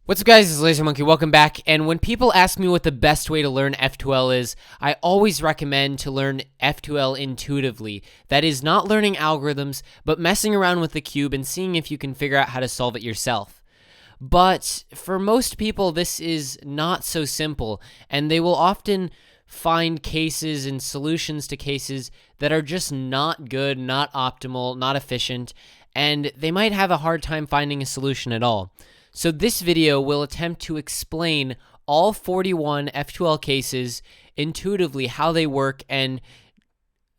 What's up, guys? It's Laser Monkey. Welcome back. And when people ask me what the best way to learn F2L is, I always recommend to learn F2L intuitively. That is, not learning algorithms, but messing around with the cube and seeing if you can figure out how to solve it yourself. But for most people, this is not so simple, and they will often find cases and solutions to cases that are just not good, not optimal, not efficient, and they might have a hard time finding a solution at all. So this video will attempt to explain all 41 F2L cases intuitively, how they work, and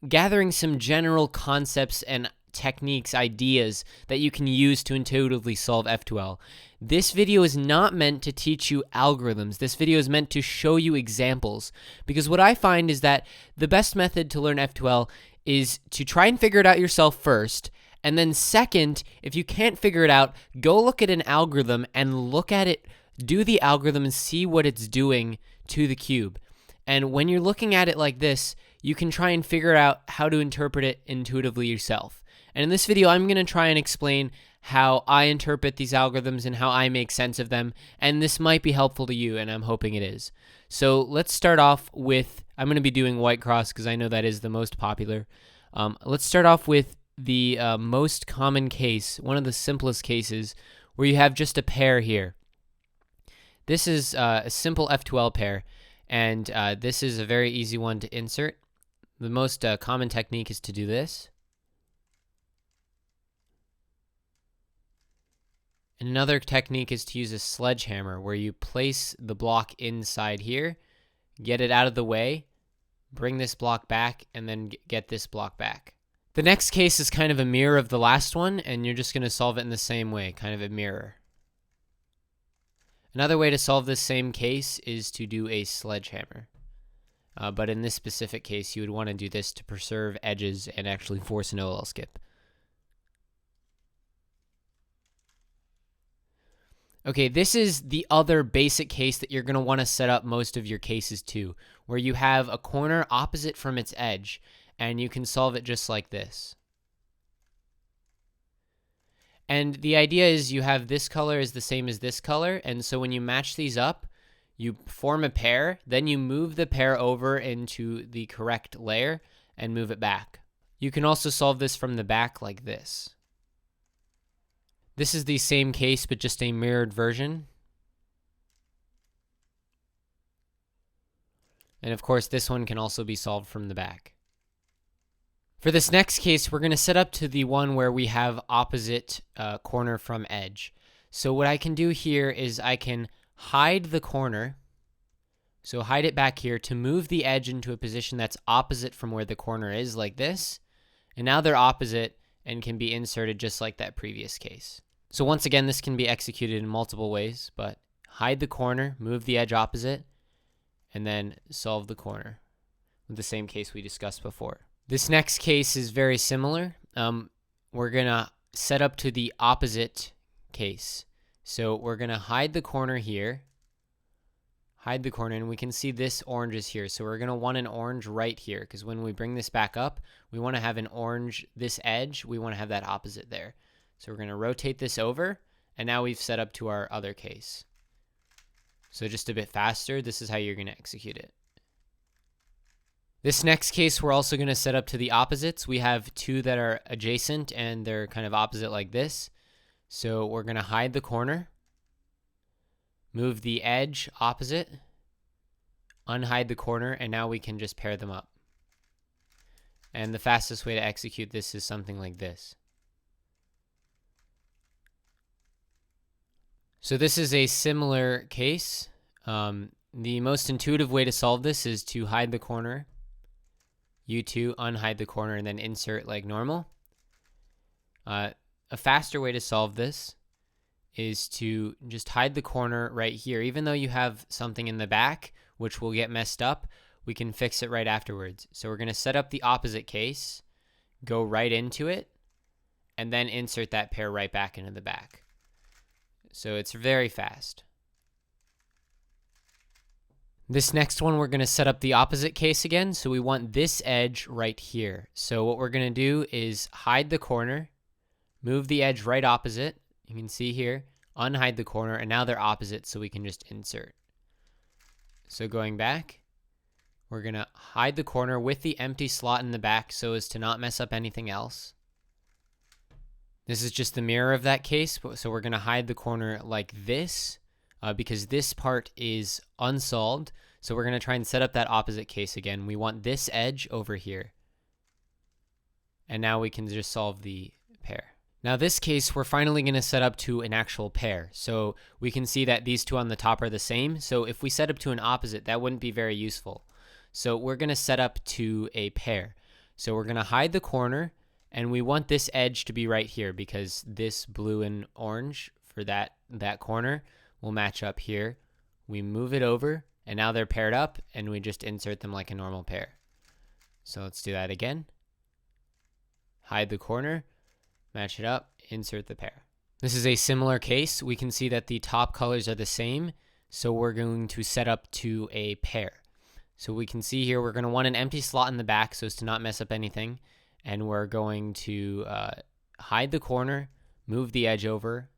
gathering some general concepts and techniques, ideas that you can use to intuitively solve F2L. This video is not meant to teach you algorithms. This video is meant to show you examples, because what I find is that the best method to learn F2L is to try and figure it out yourself first. And then second, if you can't figure it out, go look at an algorithm and look at it, do the algorithm and see what it's doing to the cube. And when you're looking at it like this, you can try and figure out how to interpret it intuitively yourself. And in this video, I'm going to try and explain how I interpret these algorithms and how I make sense of them. And this might be helpful to you, and I'm hoping it is. So let's start off with, I'm going to be doing white cross because I know that is the most popular. Let's start off with the most common case, one of the simplest cases, where you have just a pair here. This is a simple F2L pair, and this is a very easy one to insert. The most common technique is to do this. And another technique is to use a sledgehammer, where you place the block inside here, get it out of the way, bring this block back, and then get this block back. The next case is kind of a mirror of the last one, and you're just going to solve it in the same way, kind of a mirror. Another way to solve this same case is to do a sledgehammer. But in this specific case, you would want to do this to preserve edges and actually force an OLL skip. Okay, this is the other basic case that you're going to want to set up most of your cases to, where you have a corner opposite from its edge, and you can solve it just like this. And the idea is you have this color is the same as this color, and so when you match these up, you form a pair, then you move the pair over into the correct layer and move it back. You can also solve this from the back like this. This is the same case, but just a mirrored version. And of course, this one can also be solved from the back. For this next case, we're going to set up to the one where we have opposite corner from edge. So what I can do here is I can hide the corner. So hide it back here to move the edge into a position that's opposite from where the corner is, like this. And now they're opposite and can be inserted just like that previous case. So once again, this can be executed in multiple ways, but hide the corner, move the edge opposite, and then solve the corner with the same case we discussed before. This next case is very similar. We're going to set up to the opposite case. So we're going to hide the corner here. Hide the corner, and we can see this orange is here. So we're going to want an orange right here, because when we bring this back up, we want to have an orange, this edge, we want to have that opposite there. So we're going to rotate this over, and now we've set up to our other case. So just a bit faster, this is how you're going to execute it. This next case, we're also going to set up to the opposites. We have two that are adjacent, and they're kind of opposite like this. So we're going to hide the corner, move the edge opposite, unhide the corner, and now we can just pair them up. And the fastest way to execute this is something like this. So this is a similar case. The most intuitive way to solve this is to hide the corner, U2, unhide the corner, and then insert like normal. A faster way to solve this is to just hide the corner right here. Even though you have something in the back, which will get messed up, we can fix it right afterwards. So we're going to set up the opposite case, go right into it, and then insert that pair right back into the back. So it's very fast. This next one, we're going to set up the opposite case again. So we want this edge right here. So what we're going to do is hide the corner, move the edge right opposite. You can see here, unhide the corner, and now they're opposite, so we can just insert. So going back, we're going to hide the corner with the empty slot in the back so as to not mess up anything else. This is just the mirror of that case, so we're going to hide the corner like this because this part is unsolved. So we're going to try and set up that opposite case again. We want this edge over here. And now we can just solve the pair. Now this case, we're finally going to set up to an actual pair. So we can see that these two on the top are the same. So if we set up to an opposite, that wouldn't be very useful. So we're going to set up to a pair. So we're going to hide the corner, and we want this edge to be right here because this blue and orange for that corner will match up here. We move it over, and now they're paired up, and we just insert them like a normal pair. So let's do that again. Hide the corner, match it up, insert the pair. This is a similar case. We can see that the top colors are the same, so we're going to set up to a pair. So we can see here we're going to want an empty slot in the back so as to not mess up anything, and we're going to hide the corner, move the edge over,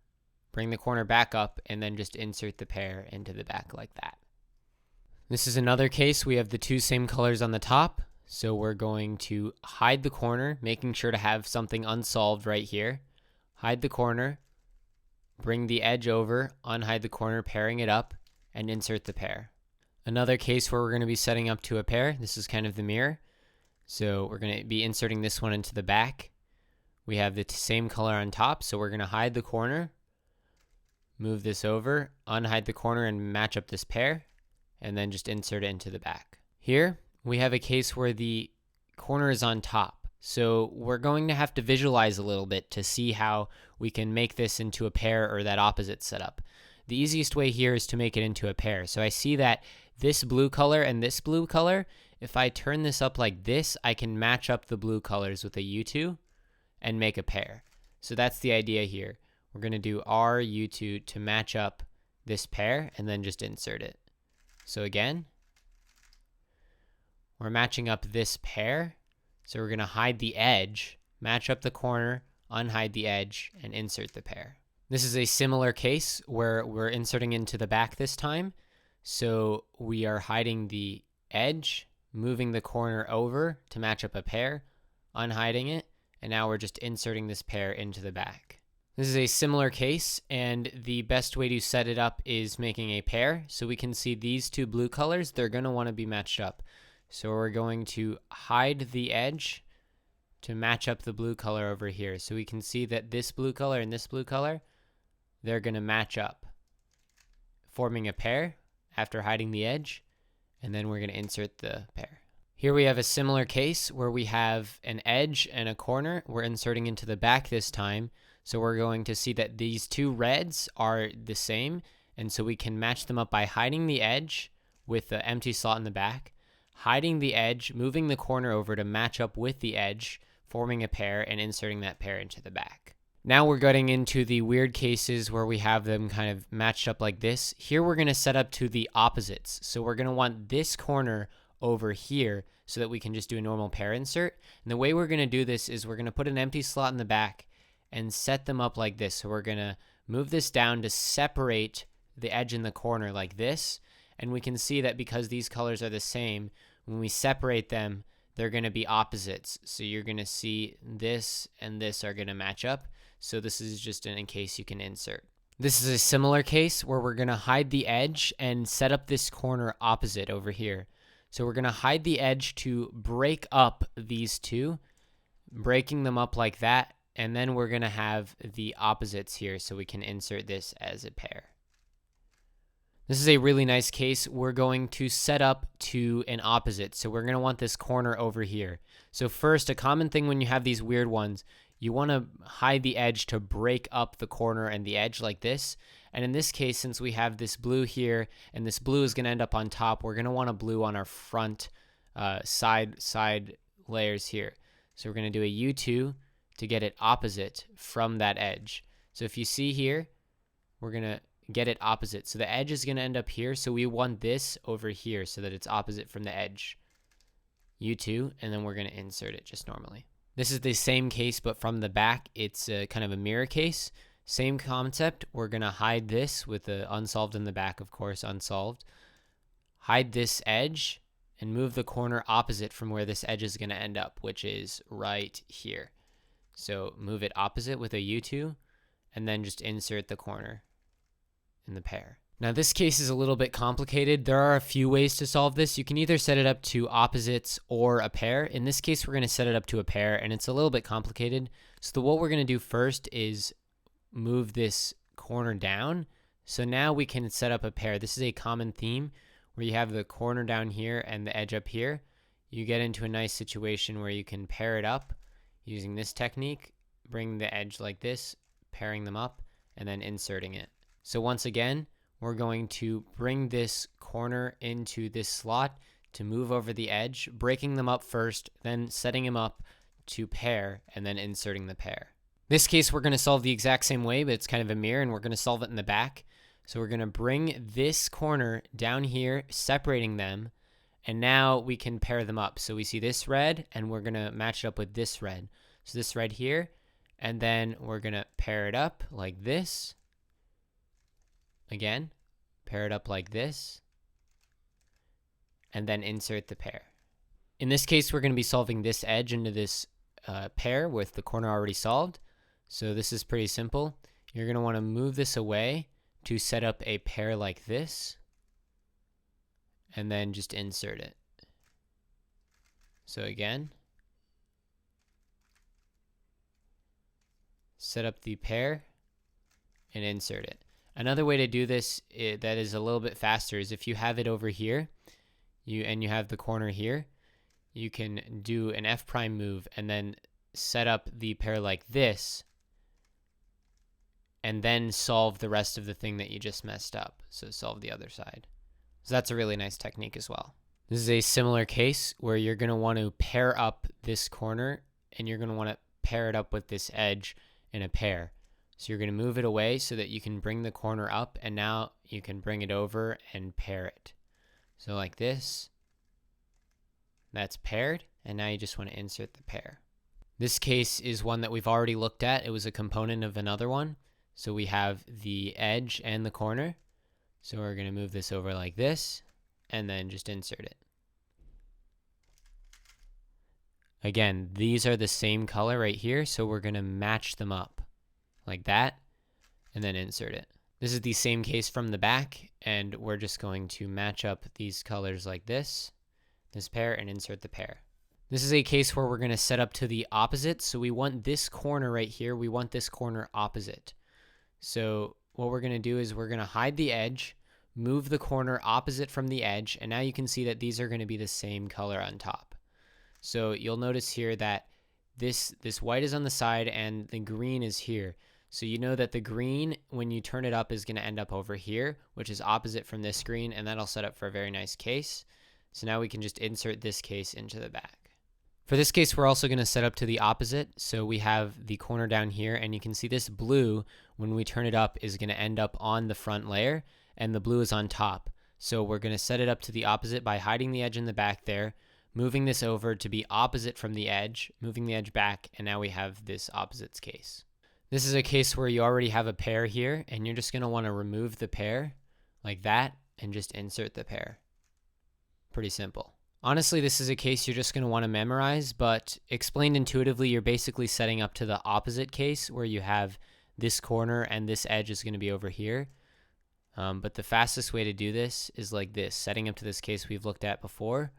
bring the corner back up, and then just insert the pair into the back like that. This is another case. We have the two same colors on the top. So we're going to hide the corner, making sure to have something unsolved right here. Hide the corner, bring the edge over, unhide the corner, pairing it up, and insert the pair. Another case where we're going to be setting up to a pair. This is kind of the mirror. So we're going to be inserting this one into the back. We have the same color on top, so we're going to hide the corner, move this over, unhide the corner, and match up this pair, and then just insert it into the back. Here, we have a case where the corner is on top. So we're going to have to visualize a little bit to see how we can make this into a pair or that opposite setup. The easiest way here is to make it into a pair. So I see that this blue color and this blue color, if I turn this up like this, I can match up the blue colors with a U2 and make a pair. So that's the idea here. We're going to do R U2 to match up this pair and then just insert it. So again, we're matching up this pair. So we're going to hide the edge, match up the corner, unhide the edge, and insert the pair. This is a similar case where we're inserting into the back this time. So we are hiding the edge, moving the corner over to match up a pair, unhiding it, and now we're just inserting this pair into the back. This is a similar case, and the best way to set it up is making a pair. So we can see these two blue colors, they're going to want to be matched up. So we're going to hide the edge to match up the blue color over here. So we can see that this blue color and this blue color, they're going to match up, forming a pair after hiding the edge, and then we're going to insert the pair. Here we have a similar case where we have an edge and a corner. We're inserting into the back this time. So we're going to see that these two reds are the same, and so we can match them up by hiding the edge with the empty slot in the back, hiding the edge, moving the corner over to match up with the edge, forming a pair, and inserting that pair into the back. Now we're getting into the weird cases where we have them kind of matched up like this. Here we're going to set up to the opposites. So we're going to want this corner over here so that we can just do a normal pair insert. And the way we're going to do this is we're going to put an empty slot in the back and set them up like this. So we're going to move this down to separate the edge in the corner like this. And we can see that because these colors are the same, when we separate them, they're going to be opposites. So you're going to see this and this are going to match up. So this is just in case you can insert. This is a similar case where we're going to hide the edge and set up this corner opposite over here. So we're going to hide the edge to break up these two, breaking them up like that. And then we're going to have the opposites here so we can insert this as a pair. This is a really nice case. We're going to set up to an opposite. So we're going to want this corner over here. So first, a common thing when you have these weird ones, you want to hide the edge to break up the corner and the edge like this. And in this case, since we have this blue here and this blue is going to end up on top, we're going to want a blue on our front side layers here. So we're going to do a U2 to get it opposite from that edge. So if you see here, we're going to get it opposite. So the edge is going to end up here. So we want this over here so that it's opposite from the edge. U2, and then we're going to insert it just normally. This is the same case, but from the back, it's kind of a mirror case. Same concept. We're going to hide this with the unsolved in the back, of course, unsolved. Hide this edge and move the corner opposite from where this edge is going to end up, which is right here. So move it opposite with a U2 and then just insert the corner in the pair. Now this case is a little bit complicated. There are a few ways to solve this. You can either set it up to opposites or a pair. In this case, we're going to set it up to a pair, and it's a little bit complicated. So what we're going to do first is move this corner down. So now we can set up a pair. This is a common theme where you have the corner down here and the edge up here. You get into a nice situation where you can pair it up using this technique, bring the edge like this, pairing them up, and then inserting it. So once again, we're going to bring this corner into this slot to move over the edge, breaking them up first, then setting them up to pair, and then inserting the pair. This case, we're going to solve the exact same way, but it's kind of a mirror, and we're going to solve it in the back. So we're going to bring this corner down here, separating them, and now we can pair them up. So we see this red, and we're going to match it up with this red. So this red here, and then we're going to pair it up like this. Again, pair it up like this, and then insert the pair. In this case, we're going to be solving this edge into this pair with the corner already solved. So this is pretty simple. You're going to want to move this away to set up a pair like this, and then just insert it. So again, set up the pair and insert it. Another way to do this that is a little bit faster is if you have it over here, you have the corner here, you can do an F prime move and then set up the pair like this, and then solve the rest of the thing that you just messed up. So solve the other side. So that's a really nice technique as well. This is a similar case where you're going to want to pair up this corner, and you're going to want to pair it up with this edge in a pair. So you're going to move it away so that you can bring the corner up, and now you can bring it over and pair it. So like this, that's paired, and now you just want to insert the pair. This case is one that we've already looked at. It was a component of another one. So we have the edge and the corner. So we're going to move this over like this, and then just insert it. Again, these are the same color right here, so we're going to match them up like that, and then insert it. This is the same case from the back, and we're just going to match up these colors like this pair, and insert the pair. This is a case where we're going to set up to the opposite, so we want this corner right here, we want this corner opposite. So what we're going to do is we're going to hide the edge, move the corner opposite from the edge, and now you can see that these are going to be the same color on top. So you'll notice here that this white is on the side and the green is here. So you know that the green, when you turn it up, is going to end up over here, which is opposite from this green, and that'll set up for a very nice case. So now we can just insert this case into the back. For this case, we're also going to set up to the opposite. So we have the corner down here, and you can see this blue, when we turn it up, is going to end up on the front layer, and the blue is on top. So we're going to set it up to the opposite by hiding the edge in the back there, moving this over to be opposite from the edge, moving the edge back, and now we have this opposites case. This is a case where you already have a pair here, and you're just going to want to remove the pair like that and just insert the pair. Pretty simple. Honestly, this is a case you're just going to want to memorize, but explained intuitively, you're basically setting up to the opposite case where you have this corner and this edge is going to be over here. But the fastest way to do this is like this, setting up to this case we've looked at before.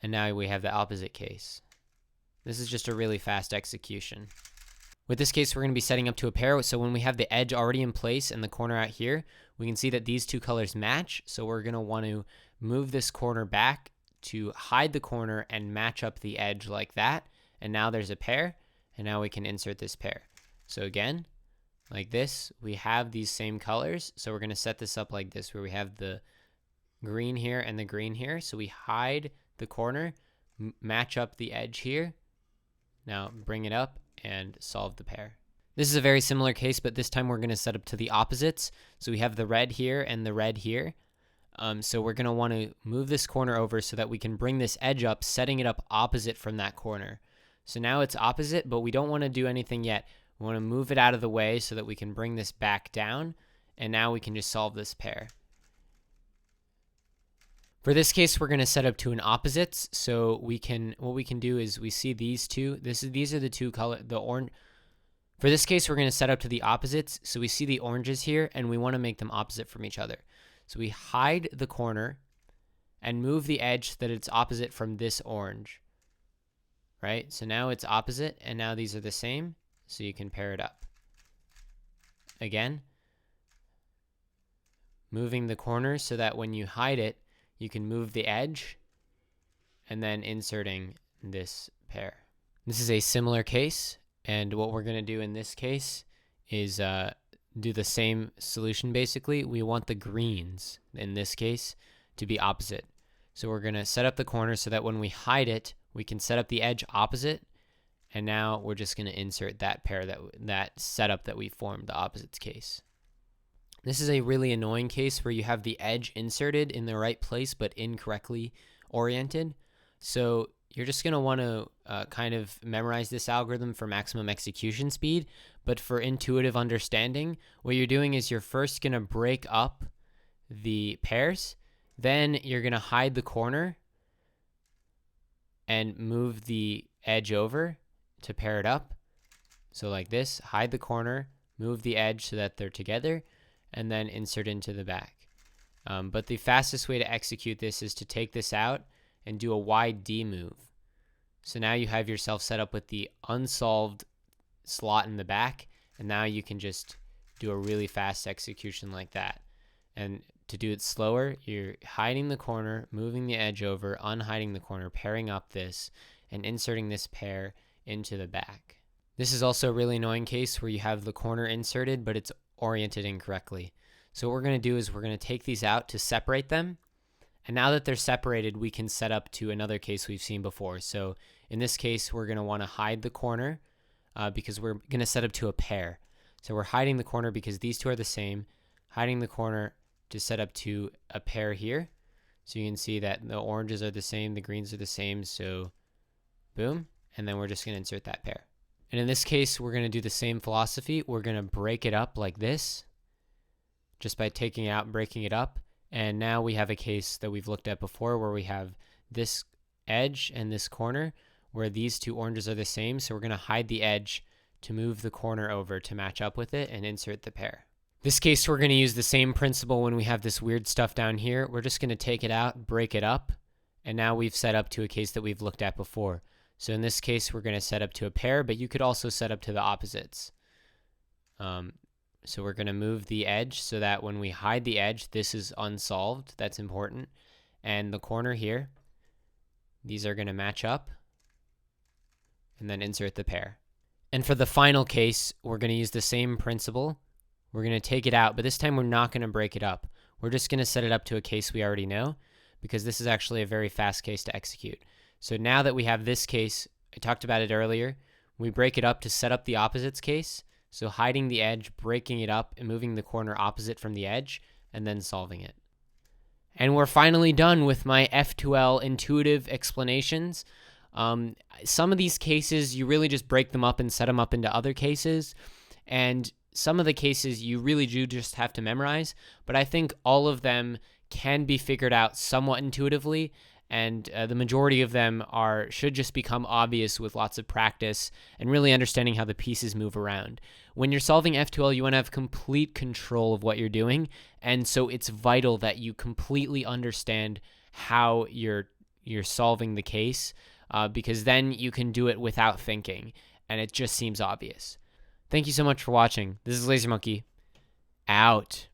And now we have the opposite case. This is just a really fast execution. With this case, we're going to be setting up to a pair. So when we have the edge already in place and the corner out here, we can see that these two colors match. So we're going to want to move this corner back to hide the corner and match up the edge like that. And now there's a pair, and now we can insert this pair. So again, like this, we have these same colors. So we're going to set this up like this, where we have the green here and the green here. So we hide the corner, match up the edge here. Now bring it up and solve the pair. This is a very similar case, but this time we're going to set up to the opposites. So we have the red here and the red here. So we're going to want to move this corner over so that we can bring this edge up, setting it up opposite from that corner. So now it's opposite, but we don't want to do anything yet. We want to move it out of the way so that we can bring this back down, and now we can just solve this pair. For this case, we're going to set up to an opposites, so what we can do is we see these two. These are the two color, the orange. For this case, we're going to set up to the opposites, so we see the oranges here, and we want to make them opposite from each other. So we hide the corner and move the edge so that it's opposite from this orange, right? So now it's opposite, and now these are the same, so you can pair it up. Again, moving the corner so that when you hide it, you can move the edge, and then inserting this pair. This is a similar case, and what we're going to do in this case is do the same solution basically. We want the greens, in this case, to be opposite. So we're going to set up the corner so that when we hide it, we can set up the edge opposite, and now we're just going to insert that pair, that setup that we formed, the opposites case. This is a really annoying case where you have the edge inserted in the right place but incorrectly oriented. So you're just going to want to kind of memorize this algorithm for maximum execution speed. But for intuitive understanding, what you're doing is you're first going to break up the pairs. Then you're going to hide the corner and move the edge over to pair it up. So like this, hide the corner, move the edge so that they're together, and then insert into the back. But the fastest way to execute this is to take this out and do a wide D move. So now you have yourself set up with the unsolved slot in the back, and now you can just do a really fast execution like that. And to do it slower, you're hiding the corner, moving the edge over, unhiding the corner, pairing up this, and inserting this pair into the back. This is also a really annoying case where you have the corner inserted, but it's oriented incorrectly. So what we're going to do is we're going to take these out to separate them. And now that they're separated, we can set up to another case we've seen before. So in this case, we're going to want to hide the corner because we're going to set up to a pair. So we're hiding the corner because these two are the same, hiding the corner to set up to a pair here. So you can see that the oranges are the same, the greens are the same, so boom. And then we're just going to insert that pair. And in this case, we're going to do the same philosophy. We're going to break it up like this, just by taking it out and breaking it up. And now we have a case that we've looked at before where we have this edge and this corner where these two oranges are the same. So we're going to hide the edge to move the corner over to match up with it and insert the pair. This case, we're going to use the same principle when we have this weird stuff down here. We're just going to take it out, break it up, and now we've set up to a case that we've looked at before. So in this case, we're going to set up to a pair, but you could also set up to the opposites. So we're going to move the edge so that when we hide the edge, this is unsolved. That's important. And the corner here, these are going to match up, and then insert the pair. And for the final case, we're going to use the same principle. We're going to take it out, but this time we're not going to break it up. We're just going to set it up to a case we already know, because this is actually a very fast case to execute. So now that we have this case, I talked about it earlier, we break it up to set up the opposites case. So hiding the edge, breaking it up, and moving the corner opposite from the edge, and then solving it. And we're finally done with my F2L intuitive explanations. Some of these cases, you really just break them up and set them up into other cases. And some of the cases you really do just have to memorize. But I think all of them can be figured out somewhat intuitively. And the majority of them should just become obvious with lots of practice and really understanding how the pieces move around. When you're solving F2L, you want to have complete control of what you're doing, and so it's vital that you completely understand how you're solving the case, because then you can do it without thinking, and it just seems obvious. Thank you so much for watching. This is Laser Monkey, out.